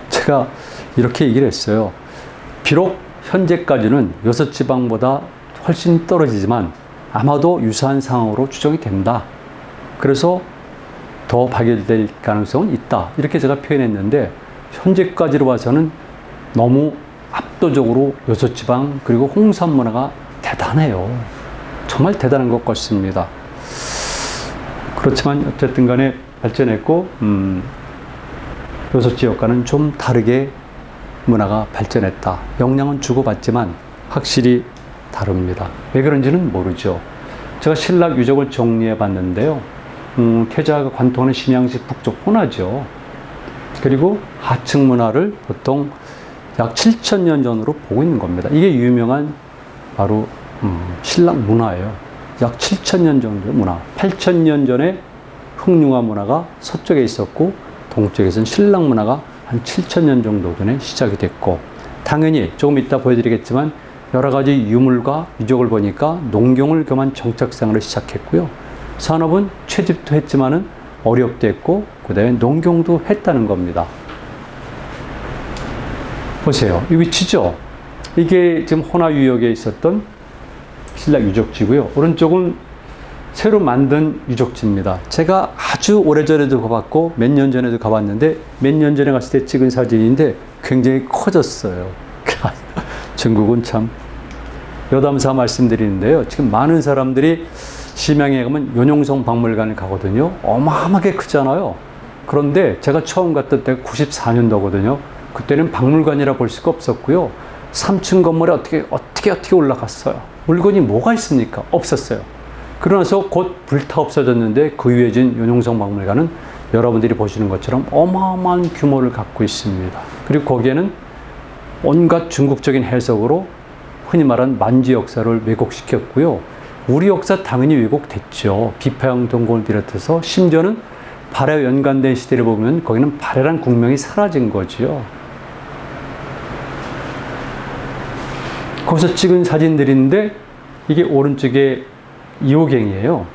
제가 이렇게 얘기를 했어요. 비록 현재까지는 요소지방보다 훨씬 떨어지지만 아마도 유사한 상황으로 추정이 된다. 그래서 더 발견될 가능성은 있다. 이렇게 제가 표현했는데 현재까지로 봐서는 너무 압도적으로 요소지방 그리고 홍삼 문화가 대단해요. 정말 대단한 것 같습니다. 그렇지만 어쨌든 간에 발전했고 요소지역과는 좀 다르게 문화가 발전했다. 영향은 주고받지만 확실히 다릅니다. 왜 그런지는 모르죠. 제가 신라 유적을 정리해 봤는데요. 태자가 관통하는 심양시 북쪽 호나죠. 그리고 하층 문화를 보통 약 7,000년 전으로 보고 있는 겁니다. 이게 유명한 바로 신랑 문화예요. 약 7,000년 정도의 문화. 8,000년 전에 흑융화 문화가 서쪽에 있었고 동쪽에서는 신랑 문화가 한 7,000년 정도 전에 시작이 됐고, 당연히 조금 이따 보여드리겠지만 여러 가지 유물과 유적을 보니까 농경을 겸한 정착생활을 시작했고요. 산업은 채집도 했지만은 어렵도 했고 그 다음에 농경도 했다는 겁니다. 보세요. 이 위치죠. 이게 지금 호나 유역에 있었던 신라 유적지고요. 오른쪽은 새로 만든 유적지입니다. 제가 아주 오래전에도 가봤고 몇 년 전에도 가봤는데 몇 년 전에 갔을 때 찍은 사진인데 굉장히 커졌어요. 중국은 참 여담사 말씀드리는데요. 지금 많은 사람들이 심양에 가면 윤용성 박물관을 가거든요. 어마어마하게 크잖아요. 그런데 제가 처음 갔던 때가 94년도거든요. 그때는 박물관이라 볼 수가 없었고요. 3층 건물에 어떻게 올라갔어요. 물건이 뭐가 있습니까? 없었어요. 그러나서 곧 불타 없어졌는데 그 위에 진 윤용성 박물관은 여러분들이 보시는 것처럼 어마어마한 규모를 갖고 있습니다. 그리고 거기에는 온갖 중국적인 해석으로 흔히 말하는 만주 역사를 왜곡시켰고요. 우리 역사 당연히 왜곡됐죠. 비파형 동공을 비롯해서 심지어는 발해와 연관된 시대를 보면 거기는 발해란 국명이 사라진 거죠. 거기서 찍은 사진들인데 이게 오른쪽에 이호갱이에요.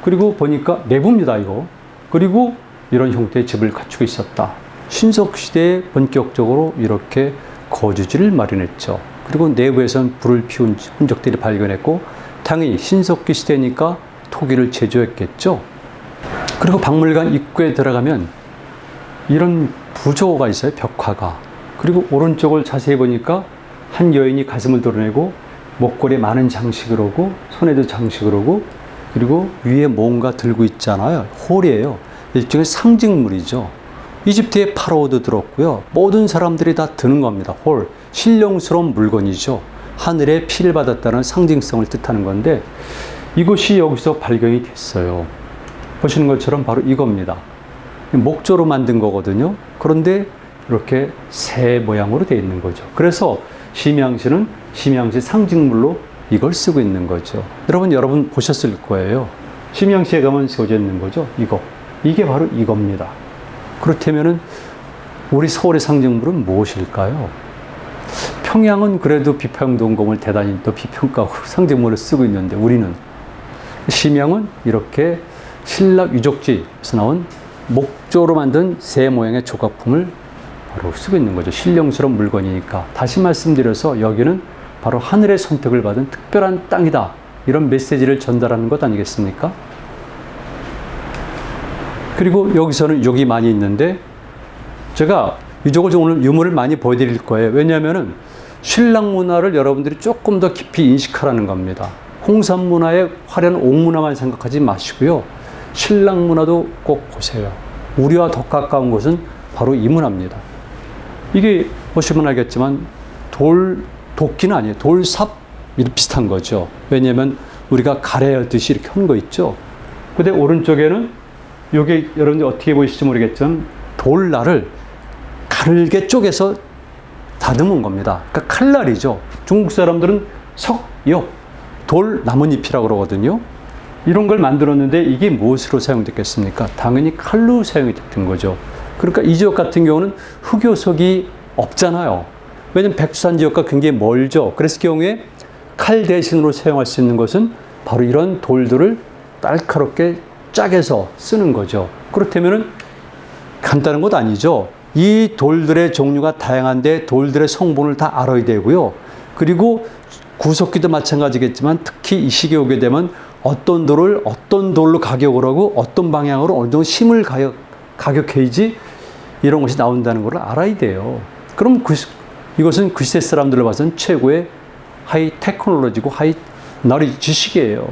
그리고 보니까 내부입니다, 이거. 그리고 이런 형태의 집을 갖추고 있었다. 신석시대에 본격적으로 이렇게 거주지를 마련했죠. 그리고 내부에서는 불을 피운 흔적들이 발견했고 당연히 신석기 시대니까 토기를 제조했겠죠. 그리고 박물관 입구에 들어가면 이런 부조가 있어요, 벽화가. 그리고 오른쪽을 자세히 보니까 한 여인이 가슴을 드러내고 목걸이에 많은 장식을 하고 손에도 장식을 하고 그리고 위에 뭔가 들고 있잖아요. 홀이에요. 일종의 상징물이죠. 이집트의 파라오도 들었고요. 모든 사람들이 다 드는 겁니다. 홀. 신령스러운 물건이죠. 하늘의 피를 받았다는 상징성을 뜻하는 건데 이것이 여기서 발견이 됐어요. 보시는 것처럼 바로 이겁니다. 목조로 만든 거거든요. 그런데 이렇게 새 모양으로 되어 있는 거죠. 그래서 심양시는 심양시 상징물로 이걸 쓰고 있는 거죠. 여러분 보셨을 거예요. 심양시에 가면 세워져 있는 거죠. 이게 바로 이겁니다. 그렇다면은 우리 서울의 상징물은 무엇일까요? 평양은 그래도 비파형 동공을 대단히 또 비평가하고 상징물을 쓰고 있는데 우리는 심양은 이렇게 신라 유적지에서 나온 목조로 만든 새 모양의 조각품을 바로 쓰고 있는 거죠. 신령스러운 물건이니까. 다시 말씀드려서 여기는 바로 하늘의 선택을 받은 특별한 땅이다. 이런 메시지를 전달하는 것 아니겠습니까? 그리고 여기서는 유적이 많이 있는데 제가 유적을 오늘 유물을 많이 보여드릴 거예요. 왜냐하면은 신랑 문화를 여러분들이 조금 더 깊이 인식하라는 겁니다. 홍삼 문화의 화려한 옥문화만 생각하지 마시고요. 신랑 문화도 꼭 보세요. 우리와 더 가까운 것은 바로 이 문화입니다. 이게 보시면 알겠지만 도끼는 아니에요. 돌삽 비슷한 거죠. 왜냐하면 우리가 가래하듯이 이렇게 한 거 있죠. 근데 오른쪽에는 이게 여러분들 어떻게 보이실지 모르겠지만 돌날을 가늘게 쪼개서 다듬은 겁니다. 그러니까 칼날이죠. 중국 사람들은 석엽, 돌 나뭇잎이라고 그러거든요. 이런 걸 만들었는데 이게 무엇으로 사용됐겠습니까? 당연히 칼로 사용이 됐던 거죠. 그러니까 이 지역 같은 경우는 흑요석이 없잖아요. 왜냐하면 백두산 지역과 굉장히 멀죠. 그랬을 경우에 칼 대신으로 사용할 수 있는 것은 바로 이런 돌들을 날카롭게 짝에서 쓰는 거죠. 그렇다면은 간단한 것 아니죠. 이 돌들의 종류가 다양한데 돌들의 성분을 다 알아야 되고요. 그리고 구석기도 마찬가지겠지만 특히 이 시기에 오게 되면 어떤 돌을 어떤 돌로 가격을 하고 어떤 방향으로 어느 정도 힘을 가격해야지 이런 것이 나온다는 걸 알아야 돼요. 그럼 이것은 그 시대 사람들로 봐서는 최고의 하이 테크놀로지고 하이 나리 지식이에요.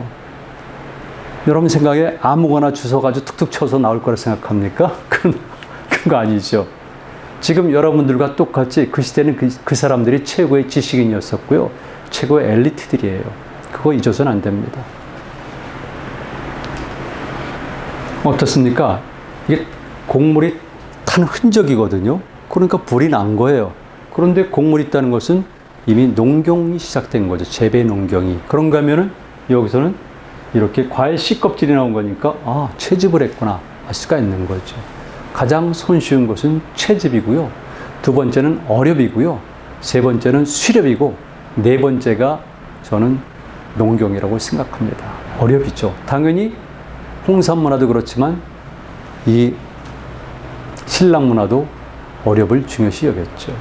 여러분 생각에 아무거나 주워가지고 툭툭 쳐서 나올 거라 생각합니까? 그건 거 아니죠. 지금 여러분들과 똑같이 그 시대는 그 사람들이 최고의 지식인이었었고요. 최고의 엘리트들이에요. 그거 잊어서는 안 됩니다. 어떻습니까? 이게 곡물이 탄 흔적이거든요. 그러니까 불이 난 거예요. 그런데 곡물이 있다는 것은 이미 농경이 시작된 거죠. 재배 농경이. 그런가 하면은 여기서는 이렇게 과일 씨껍질이 나온 거니까 아, 채집을 했구나 알 수가 있는 거죠. 가장 손쉬운 것은 채집이고요. 두 번째는 어렵이고요. 세 번째는 수렵이고 네 번째가 저는 농경이라고 생각합니다. 어렵이죠. 당연히 홍산 문화도 그렇지만 이 신랑 문화도 어렵을 중요시 여겼죠.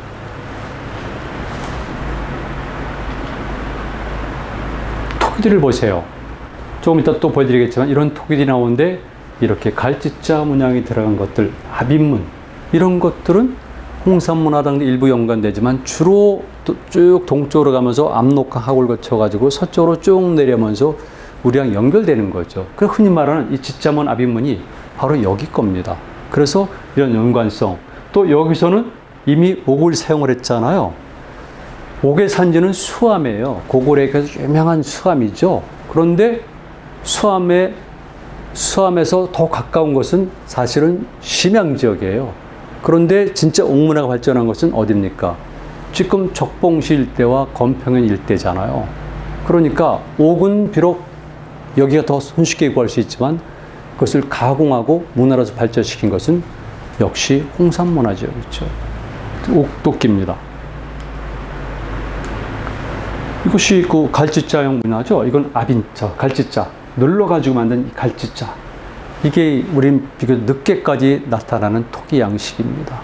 토기들을 보세요. 조금 이따 또 보여드리겠지만 이런 토기들이 나오는데 이렇게 갈짓자 문양이 들어간 것들, 아빈문 이런 것들은 홍산문화랑 일부 연관되지만 주로 쭉 동쪽으로 가면서 압록강하고를 거쳐가지고 서쪽으로 쭉 내려오면서 우리랑 연결되는 거죠. 그래서 흔히 말하는 이 짓자문 아빈문이 바로 여기 겁니다. 그래서 이런 연관성. 또 여기서는 이미 옥을 사용을 했잖아요. 옥의 산지는 수암이에요. 고구려에서 유명한 수암이죠. 그런데 수암에서 더 가까운 것은 사실은 심양 지역이에요. 그런데 진짜 옥문화가 발전한 것은 어디입니까? 지금 적봉시 일대와 건평현 일대잖아요. 그러니까 옥은 비록 여기가 더 손쉽게 구할 수 있지만 그것을 가공하고 문화로서 발전시킨 것은 역시 홍산문화 지역이죠. 옥도끼입니다. 이것이 그 갈짓자형 문화죠. 이건 아빈자, 갈짓자. 눌러가지고 만든 이 갈짓자. 이게 우린 비교적 늦게까지 나타나는 토기 양식입니다.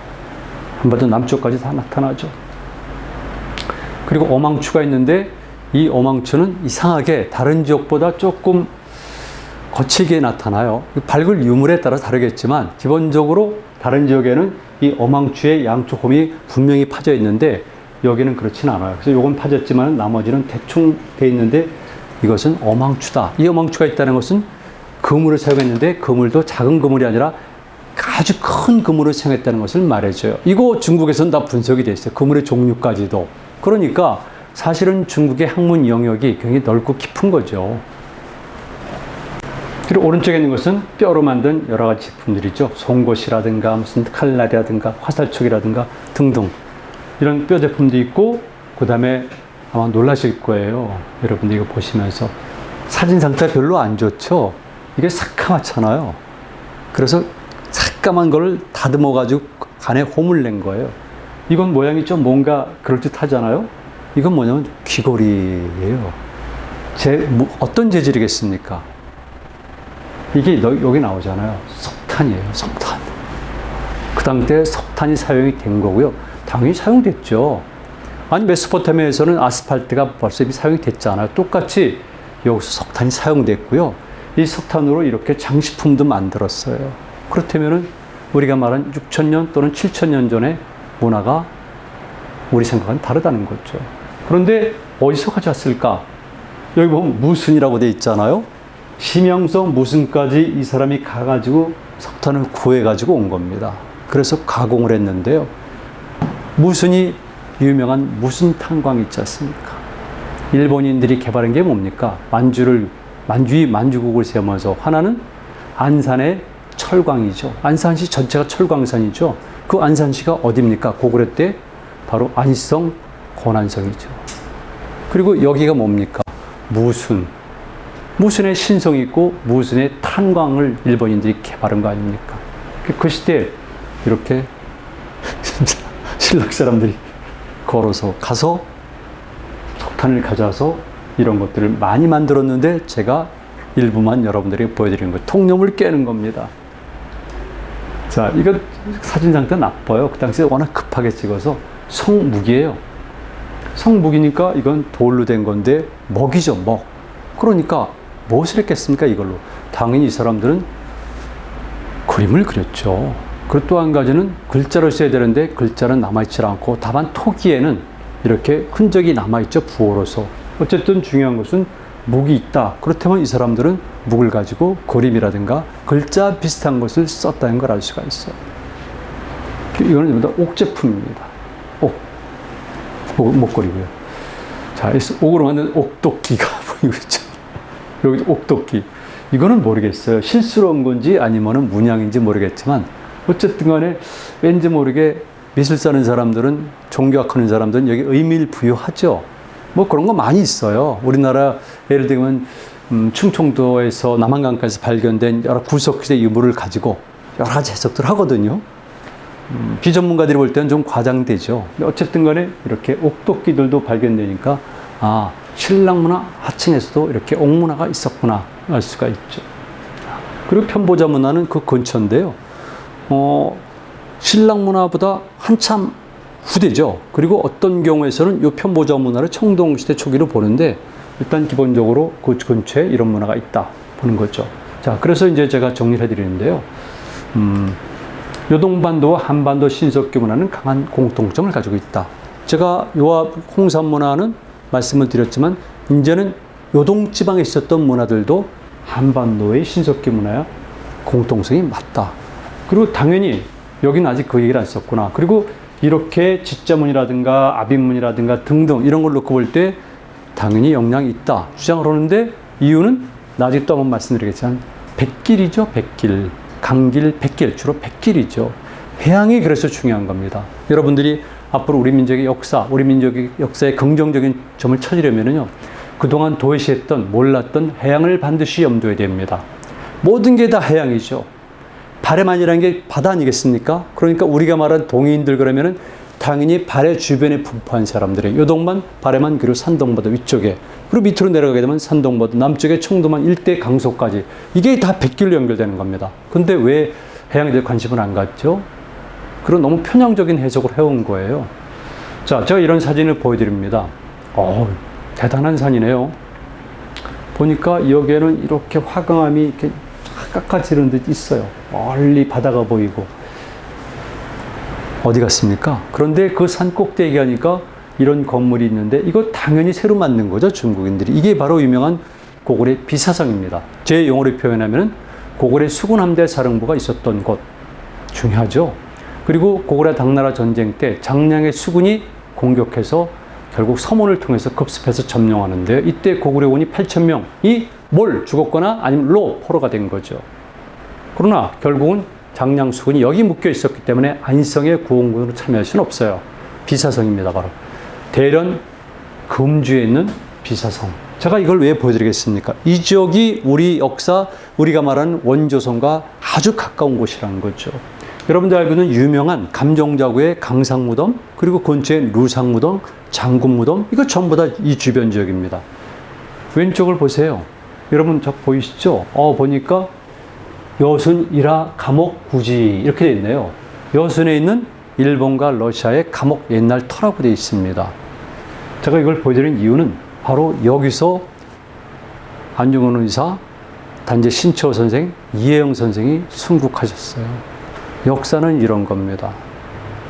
한반도 남쪽까지 다 나타나죠. 그리고 어망추가 있는데 이 어망추는 이상하게 다른 지역보다 조금 거칠게 나타나요. 밝을 유물에 따라 다르겠지만 기본적으로 다른 지역에는 이 어망추의 양쪽 홈이 분명히 파져 있는데 여기는 그렇진 않아요. 그래서 요건 파졌지만 나머지는 대충 돼 있는데 이것은 어망추다. 이 어망추가 있다는 것은 그물을 사용했는데 그물도 작은 그물이 아니라 아주 큰 그물을 사용했다는 것을 말해줘요. 이거 중국에서는 다 분석이 돼 있어요. 그물의 종류까지도. 그러니까 사실은 중국의 학문 영역이 굉장히 넓고 깊은 거죠. 그리고 오른쪽에 있는 것은 뼈로 만든 여러 가지 제품들이죠. 송곳이라든가 무슨 칼날이라든가 화살촉이라든가 등등 이런 뼈 제품도 있고 그 다음에 아마 놀라실 거예요. 여러분들 이거 보시면서 사진 상태가 별로 안 좋죠. 이게 새까맣잖아요. 그래서 새까만 걸 다듬어 가지고 간에 홈을 낸 거예요. 이건 모양이 좀 뭔가 그럴듯하잖아요. 이건 뭐냐면 귀걸이에요. 어떤 재질이겠습니까? 이게 여기 나오잖아요. 석탄이에요. 석탄. 그 당시에 석탄이 사용이 된 거고요. 당연히 사용됐죠. 아니 메소포타미아에서는 아스팔트가 벌써 이미 사용이 됐잖아요. 똑같이 여기서 석탄이 사용됐고요. 이 석탄으로 이렇게 장식품도 만들었어요. 그렇다면은 우리가 말한 6,000년 또는 7,000년 전의 문화가 우리 생각은 다르다는 거죠. 그런데 어디서 가져왔을까? 여기 보면 무순이라고 돼 있잖아요. 심양성 무순까지 이 사람이 가가지고 석탄을 구해가지고 온 겁니다. 그래서 가공을 했는데요. 무순이 유명한 무순 탄광 있지 않습니까? 일본인들이 개발한 게 뭡니까? 만주국을 세우면서 하나는 안산의 철광이죠. 안산시 전체가 철광산이죠. 그 안산시가 어디입니까? 고구려 때 바로 안시성 권한성이죠. 그리고 여기가 뭡니까? 무순. 무순의 신성이 있고 무순의 탄광을 일본인들이 개발한 거 아닙니까? 그 시대 이렇게 신라 사람들이 걸어서 가서 석탄을 가져와서 이런 것들을 많이 만들었는데 제가 일부만 여러분들에게 보여드리는 거예요. 통념을 깨는 겁니다. 자, 이거 사진 상태 나빠요. 그 당시에 워낙 급하게 찍어서 성묵이에요. 성묵이니까 이건 돌로 된 건데 먹이죠, 먹. 그러니까 무엇을 했겠습니까, 이걸로? 당연히 이 사람들은 그림을 그렸죠. 그리고 또 한 가지는 글자를 써야 되는데 글자는 남아있지 않고 다만 토기에는 이렇게 흔적이 남아있죠, 부어로서. 어쨌든 중요한 것은 묵이 있다. 그렇다면 이 사람들은 묵을 가지고 그림이라든가 글자 비슷한 것을 썼다는 걸 알 수가 있어요. 이거는 전부 다 옥제품입니다. 목걸이고요. 자, 옥으로 만든 옥도끼가 보이고 있죠. 여기도 옥도끼. 이거는 모르겠어요. 실수로 온 건지 아니면은 문양인지 모르겠지만 어쨌든 간에 왠지 모르게 미술 사는 사람들은, 종교학하는 사람들은 여기 의미를 부여하죠. 뭐 그런 거 많이 있어요. 우리나라 예를 들면 충청도에서 남한강가에서 발견된 여러 구석기의 유물을 가지고 여러 가지 해석들 하거든요. 비전문가들이 볼 때는 좀 과장되죠. 어쨌든 간에 이렇게 옥도끼들도 발견되니까 아, 신랑문화 하층에서도 이렇게 옥문화가 있었구나 알 수가 있죠. 그리고 편보자 문화는 그 근처인데요. 신랑문화보다 한참 후대죠. 그리고 어떤 경우에서는 이 편보자 문화를 청동시대 초기로 보는데 일단 기본적으로 그 근처에 이런 문화가 있다 보는 거죠. 자, 그래서 이제 제가 정리를 해드리는데요. 요동반도와 한반도 신석기 문화는 강한 공통점을 가지고 있다. 제가 요와 홍산 문화는 말씀을 드렸지만 이제는 요동지방에 있었던 문화들도 한반도의 신석기 문화와 공통성이 맞다. 그리고 당연히 여기는 아직 그 얘기를 안 썼구나. 그리고 이렇게 지자문이라든가 아빈문이라든가 등등 이런 걸 놓고 볼 때 당연히 영향이 있다 주장을 하는데 이유는 나중에 또 한번 말씀드리겠지만 백길이죠. 백길. 강길, 백길. 주로 백길이죠. 해양이 그래서 중요한 겁니다. 여러분들이 앞으로 우리 민족의 역사, 우리 민족의 역사의 긍정적인 점을 찾으려면요, 그동안 도외시했던, 몰랐던 해양을 반드시 염두에 됩니다. 모든 게 다 해양이죠. 발해만이라는 게 바다 아니겠습니까? 그러니까 우리가 말한 동해인들 그러면은 당연히 발해 주변에 분포한 사람들이에요. 요동만, 발해만, 그리고 산동바다 위쪽에. 그리고 밑으로 내려가게 되면 산동바다, 남쪽에 청도만 일대 강소까지. 이게 다 백길로 연결되는 겁니다. 근데 왜 해양에 대해 관심을 안 갖죠? 그런 너무 편향적인 해석을 해온 거예요. 자, 제가 이런 사진을 보여드립니다. 대단한 산이네요. 보니까 여기에는 이렇게 화강암이 이렇게 깎아지른 듯 있어요. 멀리 바다가 보이고. 어디 갔습니까? 그런데 그 산 꼭대기 가니까 이런 건물이 있는데 이거 당연히 새로 만든 거죠, 중국인들이. 이게 바로 유명한 고구려 비사성입니다. 제 용어로 표현하면 고구려 수군함대 사령부가 있었던 곳. 중요하죠. 그리고 고구려 당나라 전쟁 때 장량의 수군이 공격해서 결국 서문을 통해서 급습해서 점령하는데 이때 고구려군이 8,000명이 죽었거나 아니면 포로가 된 거죠. 그러나 결국은 장량 수군이 여기 묶여 있었기 때문에 안성의 구원군으로 참여할 수는 없어요. 비사성입니다, 바로. 대련 금주에 있는 비사성. 제가 이걸 왜 보여드리겠습니까? 이 지역이 우리 역사, 우리가 말하는 원조선과 아주 가까운 곳이라는 거죠. 여러분들 알고 있는 유명한 감정자구의 강상무덤, 그리고 근처에 루상무덤, 장군무덤, 이거 전부 다 이 주변 지역입니다. 왼쪽을 보세요. 여러분 저 보이시죠? 보니까 여순, 일화, 감옥, 구지 이렇게 되어 있네요. 여순에 있는 일본과 러시아의 감옥 옛날 터라고 되어 있습니다. 제가 이걸 보여드리는 이유는 바로 여기서 안중근 의사, 단재 신채호 선생, 이혜영 선생이 순국하셨어요. 역사는 이런 겁니다.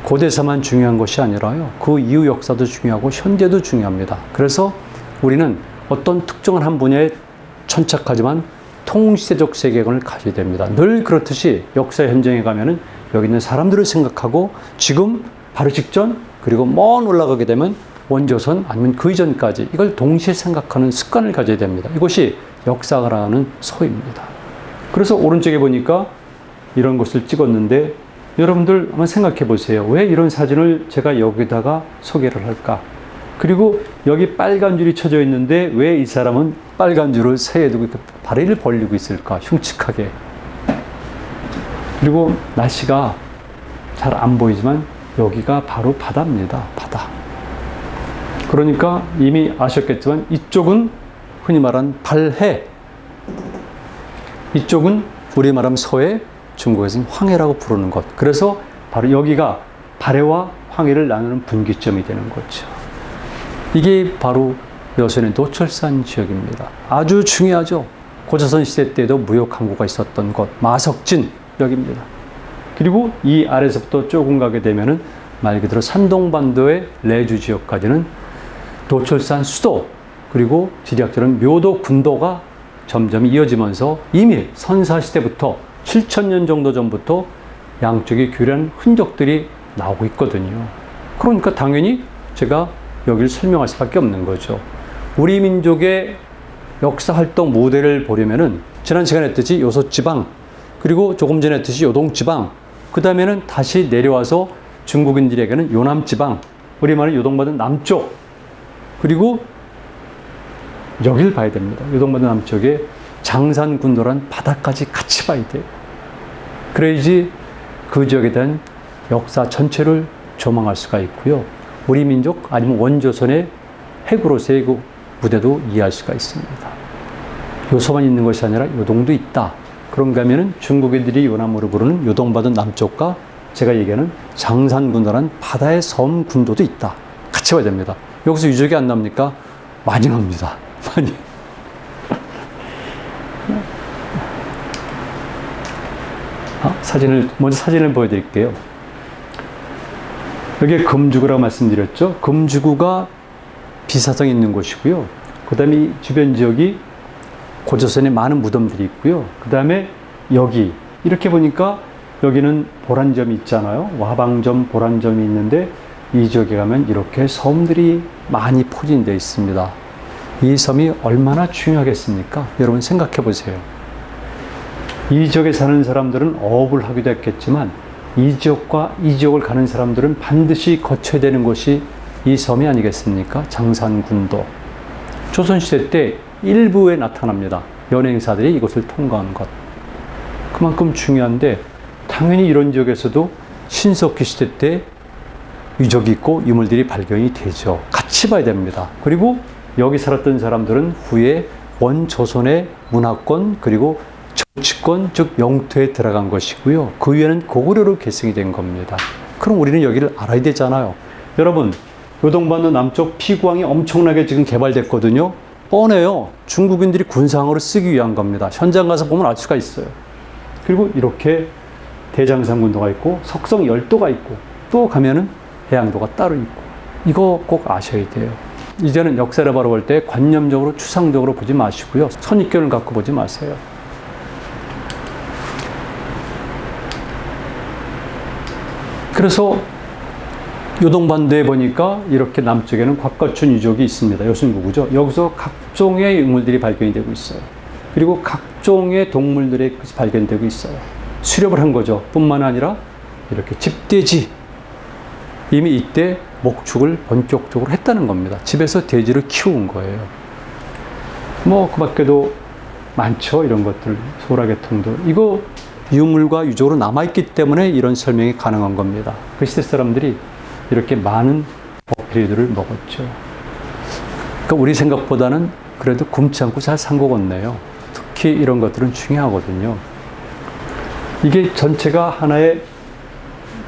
고대사만 중요한 것이 아니라요, 그 이후 역사도 중요하고 현재도 중요합니다. 그래서 우리는 어떤 특정한 한 분야에 천착하지만 통시대적 세계관을 가져야 됩니다. 늘 그렇듯이 역사 현장에 가면은 여기 있는 사람들을 생각하고 지금, 바로 직전, 그리고 먼 올라가게 되면 원조선 아니면 그 이전까지 이걸 동시에 생각하는 습관을 가져야 됩니다. 이것이 역사가라는 소입니다. 그래서 오른쪽에 보니까 이런 것을 찍었는데 여러분들 한번 생각해 보세요. 왜 이런 사진을 제가 여기다가 소개를 할까? 그리고 여기 빨간 줄이 쳐져 있는데 왜 이 사람은 빨간 줄을 새에 두고 이렇게 다리를 벌리고 있을까? 흉측하게. 그리고 날씨가 잘 안 보이지만 여기가 바로 바다입니다. 바다. 그러니까 이미 아셨겠지만 이쪽은 흔히 말하는 발해, 이쪽은 우리 말하면 서해, 중국에서는 황해라고 부르는 것. 그래서 바로 여기가 발해와 황해를 나누는 분기점이 되는 거죠. 이게 바로 여수의 노철산 지역입니다. 아주 중요하죠. 고조선 시대 때도 무역 항구가 있었던 곳, 마석진 여기입니다. 그리고 이 아래서부터 조금 가게 되면은 말 그대로 산동반도의 레주 지역까지는 노철산 수도, 그리고 지리학적으로는 묘도 군도가 점점 이어지면서 이미 선사시대부터 7,000년 정도 전부터 양쪽에 교류한 흔적들이 나오고 있거든요. 그러니까 당연히 제가 여기를 설명할 수밖에 없는 거죠. 우리 민족의 역사 활동 모델을 보려면은 지난 시간에 했듯이 요소지방, 그리고 조금 전에 했듯이 요동지방, 그 다음에는 다시 내려와서 중국인들에게는 요남지방, 우리 말은 요동반도 남쪽, 그리고 여길 봐야 됩니다. 요동반도 남쪽에 장산군도란 바다까지 같이 봐야 돼요. 그래야지 그 지역에 대한 역사 전체를 조망할 수가 있고요. 우리 민족 아니면 원조선의 핵으로서의 그 무대도 이해할 수가 있습니다. 요소만 있는 것이 아니라 요동도 있다. 그런가 하면은 중국인들이 요남으로 부르는 요동반도 남쪽과 제가 얘기하는 장산군도라는 바다의 섬 군도도 있다. 같이 봐야 됩니다. 여기서 유적이 안 납니까? 많이 납니다. 많이. 먼저 사진을 보여드릴게요. 여기 금주구라고 말씀드렸죠. 금주구가 비사성이 있는 곳이고요. 그 다음에 이 주변 지역이 고조선에 많은 무덤들이 있고요. 그 다음에 여기 이렇게 보니까 여기는 보란점이 있잖아요. 와방점, 보란점이 있는데 이 지역에 가면 이렇게 섬들이 많이 포진되어 있습니다. 이 섬이 얼마나 중요하겠습니까? 여러분 생각해 보세요. 이 지역에 사는 사람들은 어업을 하기도 했겠지만 이 지역과 이 지역을 가는 사람들은 반드시 거쳐야 되는 곳이 이 섬이 아니겠습니까? 장산군도. 조선시대 때 일부에 나타납니다. 연행사들이 이곳을 통과한 것. 그만큼 중요한데 당연히 이런 지역에서도 신석기 시대 때 유적이 있고 유물들이 발견이 되죠. 같이 봐야 됩니다. 그리고 여기 살았던 사람들은 후에 원조선의 문화권 그리고 정치권 즉 영토에 들어간 것이고요. 그 위에는 고구려로 계승이 된 겁니다. 그럼 우리는 여기를 알아야 되잖아요. 여러분 요동반도 남쪽 피구항이 엄청나게 지금 개발됐거든요. 뻔해요. 중국인들이 군사항으로 쓰기 위한 겁니다. 현장 가서 보면 알 수가 있어요. 그리고 이렇게 대장산군도가 있고 석성열도가 있고 또 가면은 해양도가 따로 있고 이거 꼭 아셔야 돼요. 이제는 역사를 바라볼 때 관념적으로 추상적으로 보지 마시고요. 선입견을 갖고 보지 마세요. 그래서 요동반도에 보니까 이렇게 남쪽에는 곽거춘 유적이 있습니다. 여순구구죠. 여기서 각종의 유물들이 발견이 되고 있어요. 그리고 각종의 동물들이 발견되고 있어요. 수렵을 한 거죠. 뿐만 아니라 이렇게 집돼지, 이미 이때 목축을 본격적으로 했다는 겁니다. 집에서 돼지를 키운 거예요. 뭐 그 밖에도 많죠. 이런 것들, 소라계통도. 이거 유물과 유적으로 남아있기 때문에 이런 설명이 가능한 겁니다. 그 시대 사람들이 이렇게 많은 어피리들을 먹었죠. 그러니까 우리 생각보다는 그래도 굶지 않고 잘 산 것 같네요. 특히 이런 것들은 중요하거든요. 이게 전체가 하나의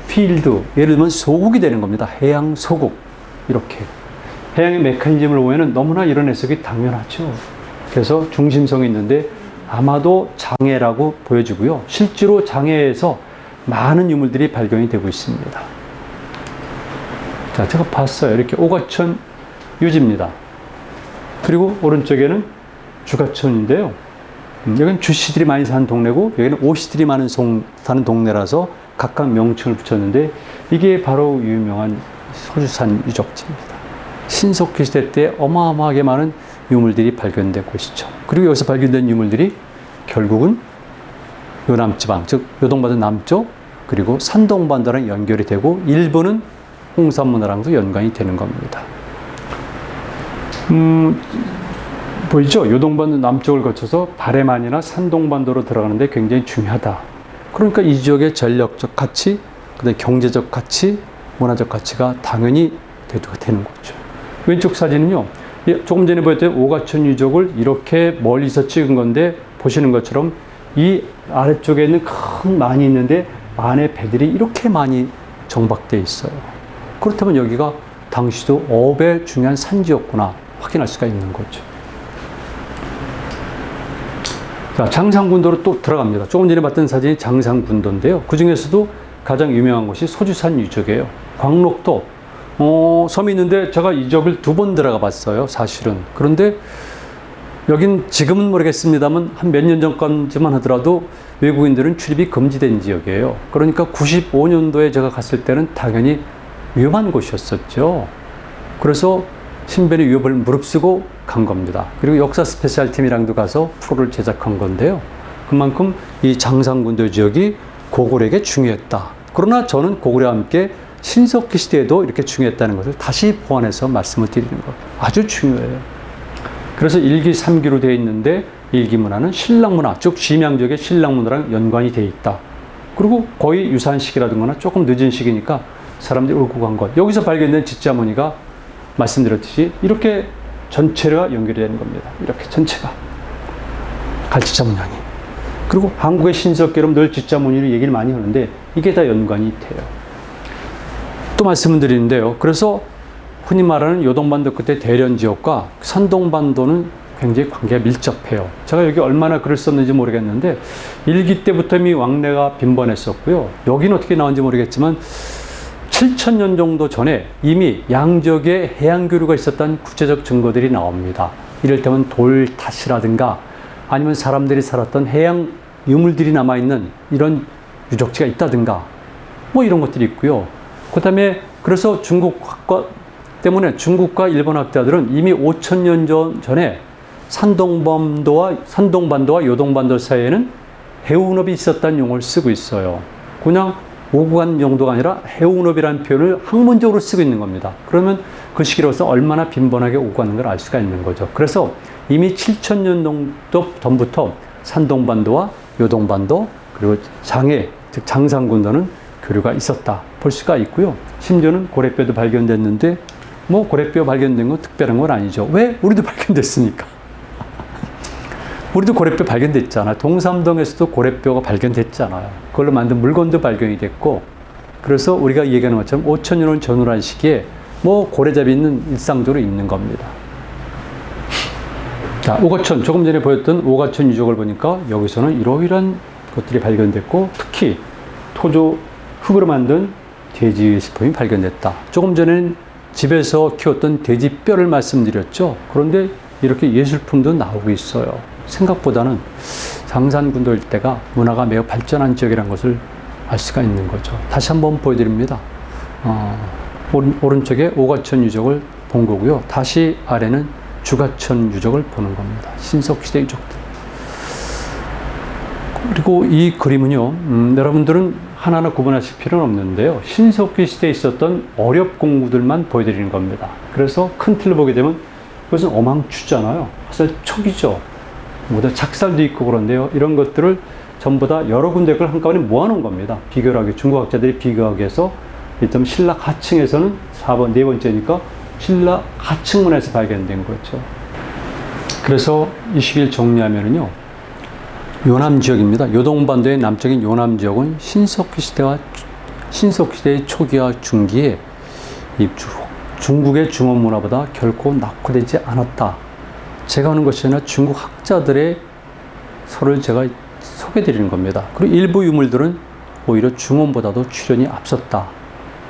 필드, 예를 들면 소국이 되는 겁니다. 해양 소국. 이렇게. 해양의 메커니즘을 보면 너무나 이런 해석이 당연하죠. 그래서 중심성이 있는데 아마도 장해라고 보여지고요. 실제로 장해에서 많은 유물들이 발견이 되고 있습니다. 자, 제가 봤어요. 이렇게 오가천 유지입니다. 그리고 오른쪽에는 주가천인데요. 여기는 주씨들이 많이 사는 동네고 여기는 오씨들이 많이 사는 동네라서 각각 명칭을 붙였는데 이게 바로 유명한 소주산 유적지입니다. 신석기 시대 때 어마어마하게 많은 유물들이 발견된 곳이죠. 그리고 여기서 발견된 유물들이 결국은 요남지방, 즉 요동반도 남쪽 그리고 산동반도랑 연결이 되고 일부는 홍산문화랑도 연관이 되는 겁니다. 보이죠? 요동반도 남쪽을 거쳐서 발해만이나 산동반도로 들어가는데 굉장히 중요하다. 그러니까 이 지역의 전력적 가치, 그다음에 경제적 가치, 문화적 가치가 당연히 대두가 되는 거죠. 왼쪽 사진은요, 조금 전에 보였던 오가천 유적을 이렇게 멀리서 찍은 건데 보시는 것처럼 이 아래쪽에 있는 큰 만이 있는데 만의 배들이 이렇게 많이 정박되어 있어요. 그렇다면 여기가 당시도 어업의 중요한 산지였구나 확인할 수가 있는 거죠. 자, 장상군도로 또 들어갑니다. 조금 전에 봤던 사진이 장상군도인데요. 그 중에서도 가장 유명한 곳이 소주산 유적이에요. 광록도 섬이 있는데 제가 이 지역을 2번 들어가 봤어요, 사실은. 그런데 여긴 지금은 모르겠습니다만 한 몇 년 전까지만 하더라도 외국인들은 출입이 금지된 지역이에요. 그러니까 95년도에 제가 갔을 때는 당연히 위험한 곳이었었죠. 그래서 신변의 위협을 무릅쓰고 간 겁니다. 그리고 역사 스페셜 팀이랑도 가서 프로를 제작한 건데요. 그만큼 이 장상군도 지역이 고구려에게 중요했다. 그러나 저는 고구려와 함께 신석기 시대에도 이렇게 중요했다는 것을 다시 보완해서 말씀을 드리는 것. 아주 중요해요. 그래서 1기, 3기로 되어 있는데 1기 문화는 신랑문화, 즉 심양지역의 신랑문화랑 연관이 되어 있다. 그리고 거의 유사한 시기라든가 조금 늦은 시기니까 사람들이 오고 간 것. 여기서 발견된 짓자무늬가 말씀드렸듯이 이렇게 전체가 연결이 되는 겁니다. 이렇게 전체가. 갈짓자문양이. 그리고 한국의 신석기로 늘 짓자무늬를 얘기를 많이 하는데 이게 다 연관이 돼요. 또 말씀을 드리는데요. 그래서 흔히 말하는 요동반도 끝에 대련지역과 산동반도는 굉장히 관계가 밀접해요. 제가 여기 얼마나 글을 썼는지 모르겠는데 1기 때부터 이미 왕래가 빈번했었고요. 여기는 어떻게 나온지 모르겠지만 7,000년 정도 전에 이미 양지역에 해양교류가 있었다는 구체적 증거들이 나옵니다. 이를테면 돌탓이라든가 아니면 사람들이 살았던 해양 유물들이 남아있는 이런 유적지가 있다든가 뭐 이런 것들이 있고요. 그 다음에 그래서 중국과 일본 학자들은 이미 5,000년 전에 산동반도와 요동반도 사이에는 해운업이 있었다는 용어를 쓰고 있어요. 그냥 오고 간 정도가 아니라 해운업이라는 표현을 학문적으로 쓰고 있는 겁니다. 그러면 그 시기로서 얼마나 빈번하게 오고 가는 걸 알 수가 있는 거죠. 그래서 이미 7,000년 정도 전부터 산동반도와 요동반도 그리고 장해, 즉 장상군도는 교류가 있었다 볼 수가 있고요. 심지어는 고래뼈도 발견됐는데 뭐 고래뼈 발견된 건 특별한 건 아니죠. 왜? 우리도 발견됐으니까. 우리도 고래뼈 발견됐잖아요. 동삼동에서도 고래뼈가 발견됐잖아요. 그걸로 만든 물건도 발견이 됐고, 그래서 우리가 얘기하는 것처럼 5,000년 전후로 한 시기에 뭐 고래잡이 있는 일상적으로 있는 겁니다. 자, 오가천, 조금 전에 보였던 오가천 유적을 보니까 여기서는 이러이러한 것들이 발견됐고, 특히 토조 흙으로 만든 돼지 식품이 발견됐다. 조금 전에는 집에서 키웠던 돼지 뼈를 말씀드렸죠. 그런데 이렇게 예술품도 나오고 있어요. 생각보다는 장산군도 일대가 문화가 매우 발전한 지역이라는 것을 알 수가 있는 거죠. 다시 한번 보여드립니다. 오른쪽에 오가천 유적을 본 거고요. 다시 아래는 주가천 유적을 보는 겁니다. 신석시대 유적들. 그리고 이 그림은요, 여러분들은 하나하나 구분하실 필요는 없는데요. 신석기 시대에 있었던 어렵 공구들만 보여드리는 겁니다. 그래서 큰 틀로 보게 되면 그것은 어망추잖아요. 사실 촉이죠. 뭐다 작살도 있고 그런데요. 이런 것들을 전부 다 여러 군데 걸 한꺼번에 모아놓은 겁니다. 비교를 하기, 중국 학자들이 비교하기 위해서 일단 신라 하층에서는 4번, 네 번째니까 신라 하층문에서 발견된 거죠. 그래서 이 시기를 정리하면은요, 요남 지역입니다. 요동반도의 남쪽인 요남 지역은 신석기 시대의 초기와 중기에 중국의 중원 문화보다 결코 낙후되지 않았다. 제가 하는 것이 아니라 중국 학자들의 설을 제가 소개드리는 겁니다. 그리고 일부 유물들은 오히려 중원보다도 출현이 앞섰다.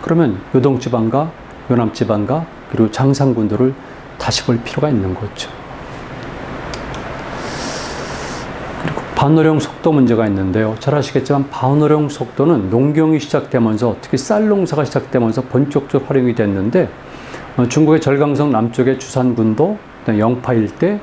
그러면 요동지방과 요남지방과 그리고 장상군도를 다시 볼 필요가 있는 거죠. 그리고 반호령 속도 문제가 있는데요. 잘 아시겠지만 반호령 속도는 농경이 시작되면서 특히 쌀 농사가 시작되면서 본격적으로 활용이 됐는데 중국의 절강성 남쪽의 주산군도, 영파 일대,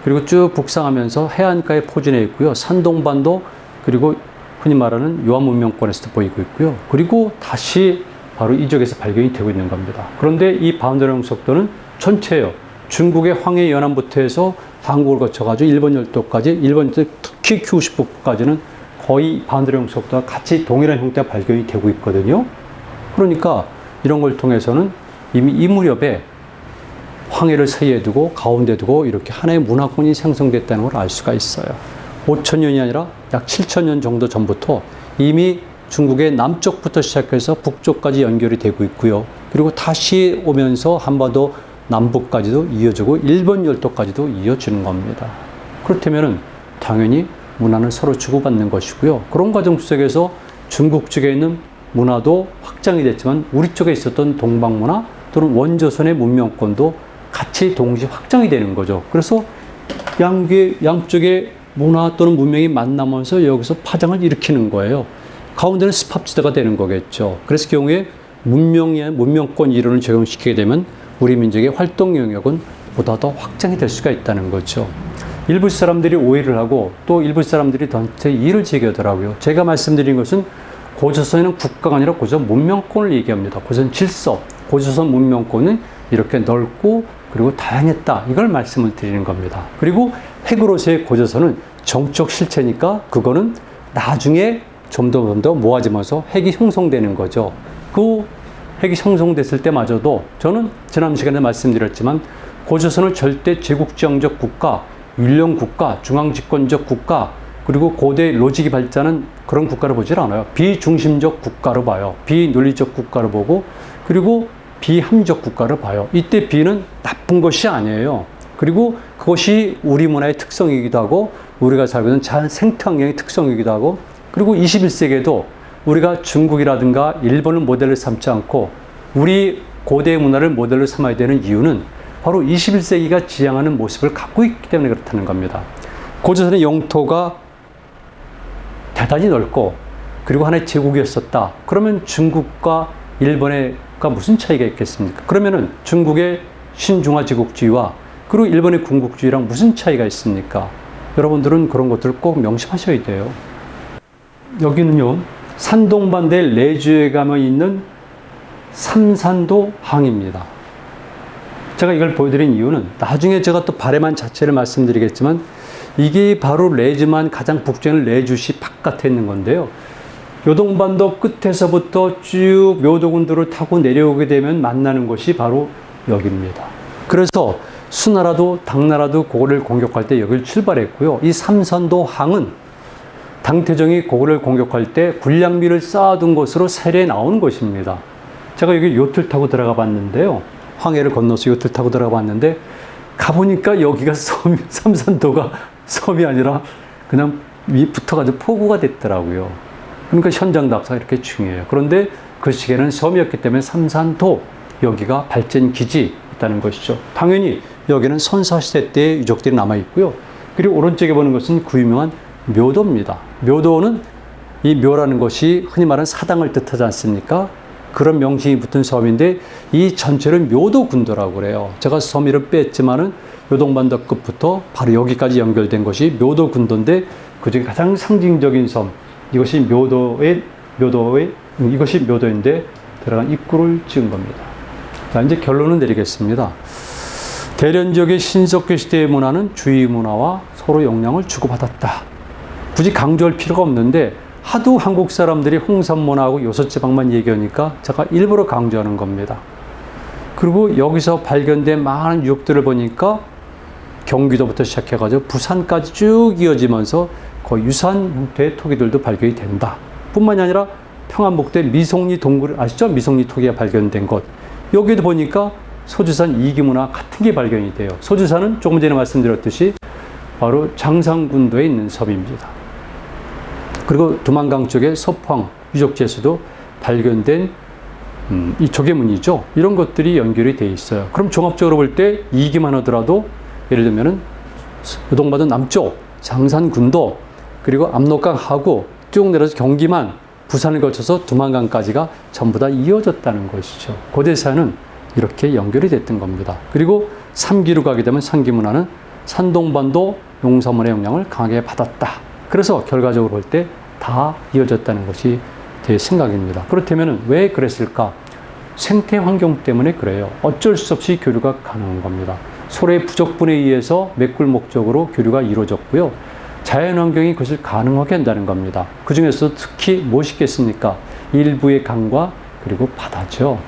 그리고 쭉 북상하면서 해안가에 포진해 있고요. 산동반도, 그리고 흔히 말하는 요한문명권에서도 보이고 있고요. 그리고 다시 바로 이 지역에서 발견이 되고 있는 겁니다. 그런데 이 반호령 속도는 전체예요. 중국의 황해 연안부터 해서 한국을 거쳐가지고 일본 열도까지, 일본 특히 규슈북까지는 거의 반호령 속도와 같이 동일한 형태가 발견이 되고 있거든요. 그러니까 이런 걸 통해서는 이미 이 무렵에 황해를 사이에 두고 가운데 두고 이렇게 하나의 문화권이 생성됐다는 걸 알 수가 있어요. 5,000년이 아니라 약 7,000년 정도 전부터 이미 중국의 남쪽부터 시작해서 북쪽까지 연결이 되고 있고요. 그리고 다시 오면서 한반도 남북까지도 이어지고 일본 열도까지도 이어지는 겁니다. 그렇다면 당연히 문화는 서로 주고받는 것이고요. 그런 과정 속에서 중국 쪽에 있는 문화도 확장이 됐지만 우리 쪽에 있었던 동방문화 또는 원조선의 문명권도 같이 동시에 확장이 되는 거죠. 그래서 양쪽의 문화 또는 문명이 만나면서 여기서 파장을 일으키는 거예요. 가운데는 습합지대가 되는 거겠죠. 그래서 경우에 문명권 이론을 적용시키게 되면 우리 민족의 활동 영역은 보다 더 확장이 될 수가 있다는 거죠. 일부 사람들이 오해를 하고 또 일부 사람들이 전체 이의를 제기하더라고요. 제가 말씀드린 것은 고조선에는 국가가 아니라 고조선 문명권을 얘기합니다. 고조선 질서, 고조선 문명권은 이렇게 넓고 그리고 다양했다. 이걸 말씀을 드리는 겁니다. 그리고 핵으로서의 고조선은 정적 실체니까 그거는 나중에 좀 더 모아지면서 핵이 형성되는 거죠. 그 핵이 형성됐을 때마저도 저는 지난 시간에 말씀드렸지만 고조선을 절대 제국지향적 국가, 율령국가, 중앙집권적 국가, 그리고 고대 로직이 발전한 그런 국가로 보질 않아요. 비중심적 국가로 봐요. 비논리적 국가로 보고 그리고 비합리적 국가로 봐요. 이때 비는 나쁜 것이 아니에요. 그리고 그것이 우리 문화의 특성이기도 하고 우리가 살고 있는 자연 생태 환경의 특성이기도 하고 그리고 21세기에도 우리가 중국이라든가 일본을 모델로 삼지 않고 우리 고대 문화를 모델로 삼아야 되는 이유는 바로 21세기가 지향하는 모습을 갖고 있기 때문에 그렇다는 겁니다. 고조선의 영토가 대단히 넓고 그리고 하나의 제국이었었다. 그러면 중국과 일본과 무슨 차이가 있겠습니까? 그러면은 중국의 신중화 제국주의와 그리고 일본의 군국주의랑 무슨 차이가 있습니까? 여러분들은 그런 것들을 꼭 명심하셔야 돼요. 여기는요, 산동반대 레주에 가면 있는 삼산도 항입니다. 제가 이걸 보여드린 이유는 나중에 제가 또 바레만 자체를 말씀드리겠지만 이게 바로 레주만 가장 북쪽에 있는 레주시 바깥에 있는 건데요. 요동반도 끝에서부터 쭉 묘도군도를 타고 내려오게 되면 만나는 곳이 바로 여기입니다. 그래서 수나라도 당나라도 고구려를 공격할 때 여기를 출발했고요. 이 삼산도 항은 당태종이 고구려를 공격할 때 군량미를 쌓아둔 곳으로 세례에 나온 곳입니다. 제가 여기 요트를 타고 들어가 봤는데요. 황해를 건너서 요트를 타고 들어가 봤는데 가보니까 여기가 삼산도가 섬이 아니라 그냥 위 붙어가지고 포구가 됐더라고요. 그러니까 현장 답사가 이렇게 중요해요. 그런데 그 시기에는 섬이었기 때문에 삼산도 여기가 발전 기지였다는 것이죠. 당연히 여기는 선사시대 때의 유적들이 남아있고요. 그리고 오른쪽에 보는 것은 그 유명한 묘도입니다. 묘도는 이 묘라는 것이 흔히 말하는 사당을 뜻하지 않습니까? 그런 명칭이 붙은 섬인데 이 전체를 묘도군도라고 그래요. 제가 섬 이름 뺐지만은 요동반도 끝부터 바로 여기까지 연결된 것이 묘도군도인데 그중에 가장 상징적인 섬 이것이 이것이 묘도인데 들어간 입구를 지은 겁니다. 자, 이제 결론을 내리겠습니다. 대련적의 신석기 시대의 문화는 주위 문화와 서로 영향을 주고받았다. 굳이 강조할 필요가 없는데 하도 한국 사람들이 홍산 문화하고 요소지방만 얘기하니까 제가 일부러 강조하는 겁니다. 그리고 여기서 발견된 많은 유적들을 보니까 경기도부터 시작해가지고 부산까지 쭉 이어지면서 거의 유사한 형태의 토기들도 발견이 된다. 뿐만이 아니라 평안북도의 미송리 동굴 아시죠? 미송리 토기가 발견된 곳. 여기도 보니까 소주산 이기문화 같은 게 발견이 돼요. 소주산은 조금 전에 말씀드렸듯이 바로 장상군도에 있는 섬입니다. 그리고 두만강 쪽에 서포항 유적지에서도 발견된 이 조개문이죠. 이런 것들이 연결이 돼 있어요. 그럼 종합적으로 볼 때 이기만 하더라도 예를 들면은 요동반도 남쪽 장산군도 그리고 압록강 하구 쭉 내려서 경기만 부산을 거쳐서 두만강까지가 전부 다 이어졌다는 것이죠. 고대사는 이렇게 연결이 됐던 겁니다. 그리고 삼기로 가게 되면 상기문화는 산동반도 용사문의 영향을 강하게 받았다. 그래서 결과적으로 볼 때 다 이어졌다는 것이 제 생각입니다. 그렇다면 왜 그랬을까? 생태 환경 때문에 그래요. 어쩔 수 없이 교류가 가능한 겁니다. 소의 부적분에 의해서 메꿀 목적으로 교류가 이루어졌고요. 자연환경이 그것을 가능하게 한다는 겁니다. 그 중에서 특히 무엇이겠습니까? 일부의 강과 그리고 바다죠.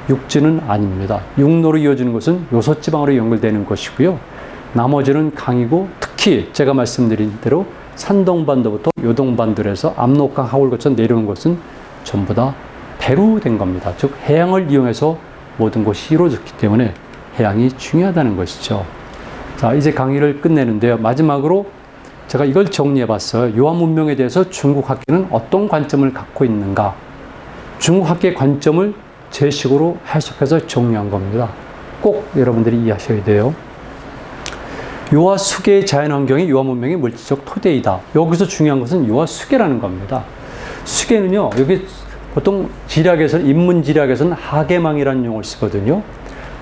육지는 아닙니다. 육로로 이어지는 것은 요소지방으로 연결되는 것이고요. 나머지는 강이고 특히 제가 말씀드린 대로 산동반도부터 요동반도로 해서 압록강 하구를 거쳐 내려온 것은 전부 다 배로 된 겁니다. 즉 해양을 이용해서 모든 것이 이루어졌기 때문에 해양이 중요하다는 것이죠. 자, 이제 강의를 끝내는데요. 마지막으로 제가 이걸 정리해 봤어요. 유아 문명에 대해서 중국 학계는 어떤 관점을 갖고 있는가? 중국 학계의 관점을 제 식으로 해석해서 정리한 겁니다. 꼭 여러분들이 이해하셔야 돼요. 유아 수계의 자연환경이 유아 문명의 물질적 토대이다. 여기서 중요한 것은 유아 수계라는 겁니다. 수계는요, 여기 보통 지리학에서는, 인문지리학에서는 하계망이라는 용어를 쓰거든요.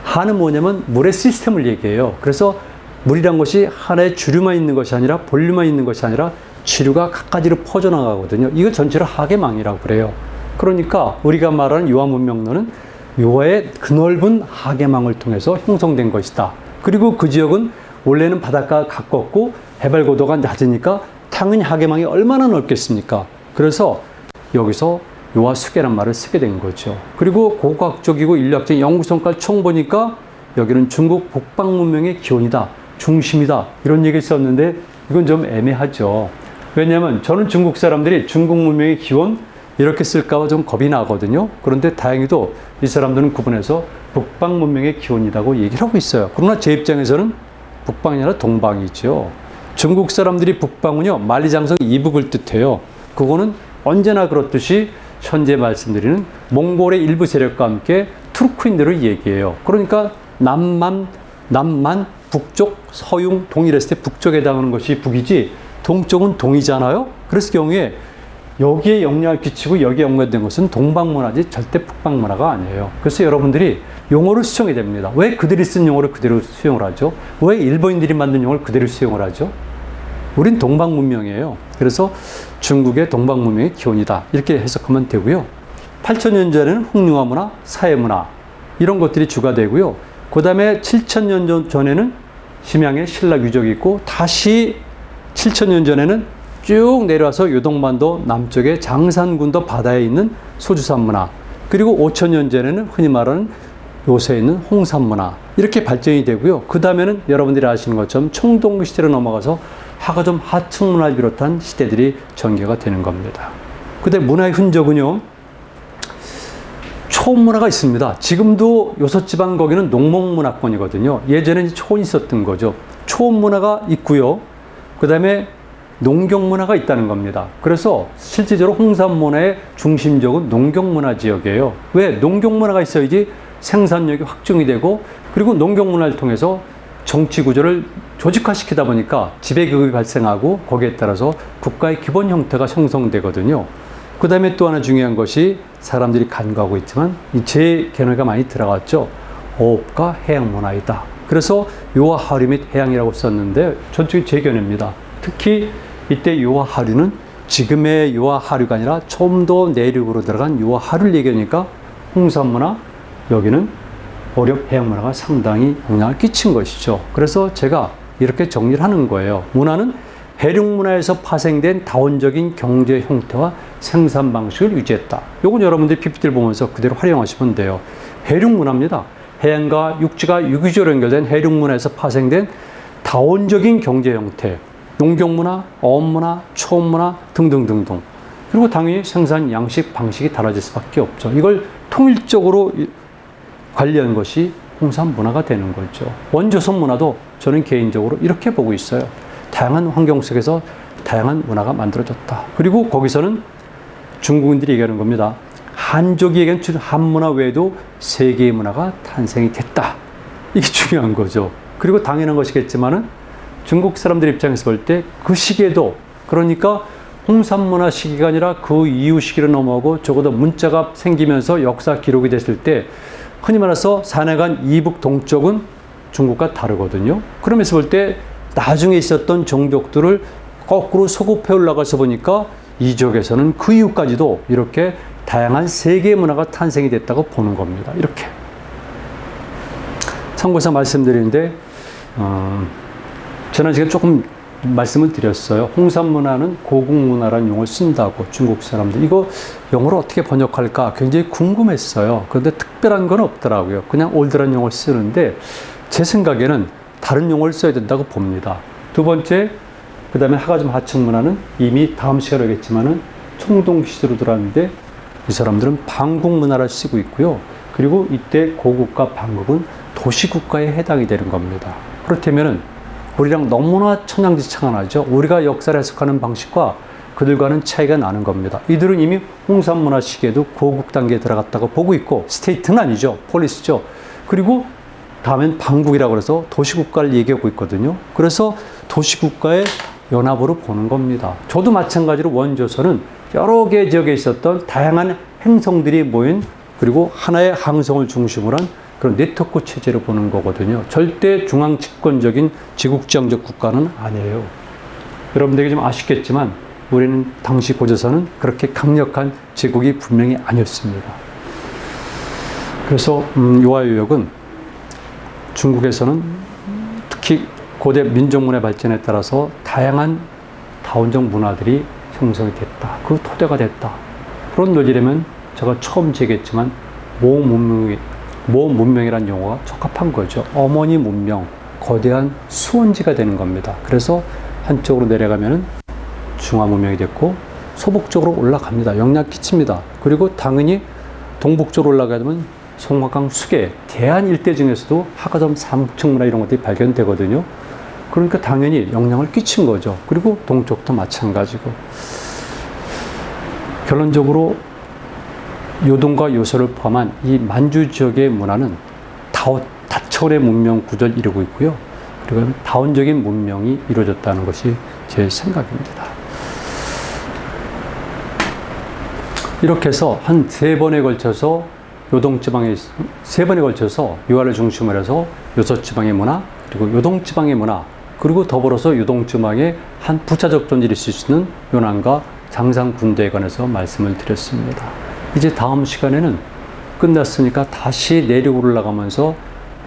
하는 뭐냐면 물의 시스템을 얘기해요. 그래서 물이란 것이 하나의 주류만 있는 것이 아니라 본류만 있는 것이 아니라 지류가 각가지로 퍼져나가거든요. 이걸 전체로 하계망이라고 그래요. 그러니까 우리가 말하는 유아 문명론은 유아의 그넓은 하계망을 통해서 형성된 것이다. 그리고 그 지역은 원래는 바닷가가 가깝고 해발 고도가 낮으니까 당연히 하계망이 얼마나 넓겠습니까? 그래서 여기서 유아 수계란 말을 쓰게 된 거죠. 그리고 고고학적이고 인류학적인 연구성과를 총 보니까 여기는 중국 북방 문명의 기원이다, 중심이다, 이런 얘기를 썼는데 이건 좀 애매하죠. 왜냐하면 저는 중국 사람들이 중국 문명의 기원 이렇게 쓸까 봐 좀 겁이 나거든요. 그런데 다행히도 이 사람들은 구분해서 북방 문명의 기원이라고 얘기를 하고 있어요. 그러나 제 입장에서는 북방이 아니라 동방이죠. 중국 사람들이 북방은요, 만리장성 이북을 뜻해요. 그거는 언제나 그렇듯이 현재 말씀드리는 몽골의 일부 세력과 함께 투르크인들을 얘기해요. 그러니까 남만, 북쪽, 서융, 동이랬을 때 북쪽에 해당하는 것이 북이지 동쪽은 동이잖아요. 그랬을 경우에 여기에 영향을 끼치고 여기에 연관된 것은 동방문화지 절대 북방문화가 아니에요. 그래서 여러분들이 용어를 수정해야 됩니다. 왜 그들이 쓴 용어를 그대로 수용을 하죠? 왜 일본인들이 만든 용어를 그대로 수용을 하죠? 우린 동방문명이에요. 그래서 중국의 동방문명의 기원이다, 이렇게 해석하면 되고요. 8,000년 전에는 흑융화 문화, 사회문화 이런 것들이 주가 되고요. 그 다음에 7,000년 전에는 심양의 신라 유적이 있고, 다시 7,000년 전에는 쭉 내려와서 요동반도 남쪽의 장산군도 바다에 있는 소주산 문화, 그리고 5,000년 전에는 흔히 말하는 요새에 있는 홍산 문화, 이렇게 발전이 되고요. 그 다음에는 여러분들이 아시는 것처럼 청동기 시대로 넘어가서 하가점 하층 문화를 비롯한 시대들이 전개가 되는 겁니다. 그다음에 문화의 흔적은요, 초원 문화가 있습니다. 지금도 요섭지방 거기는 농목 문화권이거든요. 예전에는 초원이 있었던 거죠. 초원 문화가 있고요. 그 다음에 농경 문화가 있다는 겁니다. 그래서 실질적으로 홍산 문화의 중심적은 농경 문화 지역이에요. 왜? 농경 문화가 있어야지 생산력이 확충이 되고, 그리고 농경 문화를 통해서 정치 구조를 조직화시키다 보니까 지배계급이 발생하고 거기에 따라서 국가의 기본 형태가 형성되거든요. 그 다음에 또 하나 중요한 것이 사람들이 간과하고 있지만 제 견해가 많이 들어갔죠. 어업과 해양 문화이다. 그래서 요하 하류 및 해양이라고 썼는데 전적인 제 견해입니다. 특히 이때 요하 하류는 지금의 요하 하류가 아니라 좀 더 내륙으로 들어간 요하 하류를 얘기하니까 홍산 문화, 여기는 어렵 해양 문화가 상당히 영향을 끼친 것이죠. 그래서 제가 이렇게 정리를 하는 거예요. 문화는 해륙 문화에서 파생된 다원적인 경제 형태와 생산 방식을 유지했다. 요건 여러분들이 PPT를 보면서 그대로 활용하시면 돼요. 해륙 문화입니다. 해양과 육지가 유기적으로 연결된 해륙 문화에서 파생된 다원적인 경제 형태, 농경 문화, 어업 문화, 초원 문화 등등등등. 그리고 당연히 생산 양식 방식이 달라질 수밖에 없죠. 이걸 통일적으로 관리하는 것이 홍산 문화가 되는 거죠. 원조선 문화도 저는 개인적으로 이렇게 보고 있어요. 다양한 환경 속에서 다양한 문화가 만들어졌다. 그리고 거기서는 중국인들이 얘기하는 겁니다. 한족이 얘기하는 한문화 외에도 세 개의 문화가 탄생이 됐다. 이게 중요한 거죠. 그리고 당연한 것이겠지만은 중국 사람들 입장에서 볼 때 그 시기에도, 그러니까 홍산 문화 시기가 아니라 그 이후 시기로 넘어가고 적어도 문자가 생기면서 역사 기록이 됐을 때 흔히 말해서 산해관 이북 동쪽은 중국과 다르거든요. 그러면서 볼 때 나중에 있었던 종족들을 거꾸로 소급해 올라가서 보니까 이 지역에서는 그 이후까지도 이렇게 다양한 세계의 문화가 탄생이 됐다고 보는 겁니다. 이렇게. 참고서 말씀드리는데, 지난 시간에 조금 말씀을 드렸어요. 홍산 문화는 고국 문화라는 용어를 쓴다고, 중국 사람들. 이거 영어로 어떻게 번역할까 굉장히 궁금했어요. 그런데 특별한 건 없더라고요. 그냥 올드란 용어를 쓰는데 제 생각에는 다른 용어를 써야 된다고 봅니다. 두 번째, 그 다음에 하가점 하층 문화는 이미 다음 시간에 오겠지만은 청동 시대로 들어왔는데 이 사람들은 방국 문화를 쓰고 있고요. 그리고 이때 고국과 방국은 도시국가에 해당이 되는 겁니다. 그렇다면은 우리랑 너무나 천양지차가 우리가 역사를 해석하는 방식과 그들과는 차이가 나는 겁니다. 이들은 이미 홍산문화 시기에도 고국 단계에 들어갔다고 보고 있고, 스테이트는 아니죠. 폴리스죠. 그리고 다음엔 방국이라고 해서 도시국가를 얘기하고 있거든요. 그래서 도시국가의 연합으로 보는 겁니다. 저도 마찬가지로 원조선은 여러 개 지역에 있었던 다양한 행성들이 모인, 그리고 하나의 항성을 중심으로 한 그런 네트워크 체제로 보는 거거든요. 절대 중앙 집권적인 지국지향적 국가는 아니에요. 여러분들에게 좀 아쉽겠지만 우리는 당시 고조선은 그렇게 강력한 제국이 분명히 아니었습니다. 그래서 요하요역은 중국에서는 특히 고대 민족문화 발전에 따라서 다양한 다원적 문화들이 형성이 됐다. 그 토대가 됐다. 그런 논리라면 제가 처음 제기했지만 모문명이라는 용어가 적합한 거죠. 어머니 문명, 거대한 수원지가 되는 겁니다. 그래서 한쪽으로 내려가면은 중화문명이 됐고 소북쪽으로 올라갑니다. 영향 끼칩니다. 그리고 당연히 동북쪽으로 올라가면 송화강 수계, 대한 일대 중에서도 하가점 삼국층 문화 이런 것들이 발견되거든요. 그러니까 당연히 영향을 끼친 거죠. 그리고 동쪽도 마찬가지고. 결론적으로 요동과 요소를 포함한 이 만주 지역의 문화는 다차원의 문명 구조를 이루고 있고요. 그리고 다원적인 문명이 이루어졌다는 것이 제 생각입니다. 이렇게 해서 한 세 번에 걸쳐서 요동지방에, 세 번에 걸쳐서 요하를 중심으로 해서 요서지방의 문화, 그리고 요동지방의 문화, 그리고 더불어서 요동지방의 한 부차적 존재를 있을 수 있는 요난과 장상군대에 관해서 말씀을 드렸습니다. 이제 다음 시간에는 끝났으니까 다시 내륙으로 올라가면서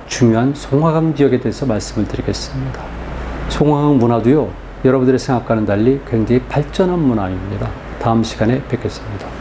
중요한 송화강 지역에 대해서 말씀을 드리겠습니다. 송화강 문화도요, 여러분들의 생각과는 달리 굉장히 발전한 문화입니다. 다음 시간에 뵙겠습니다.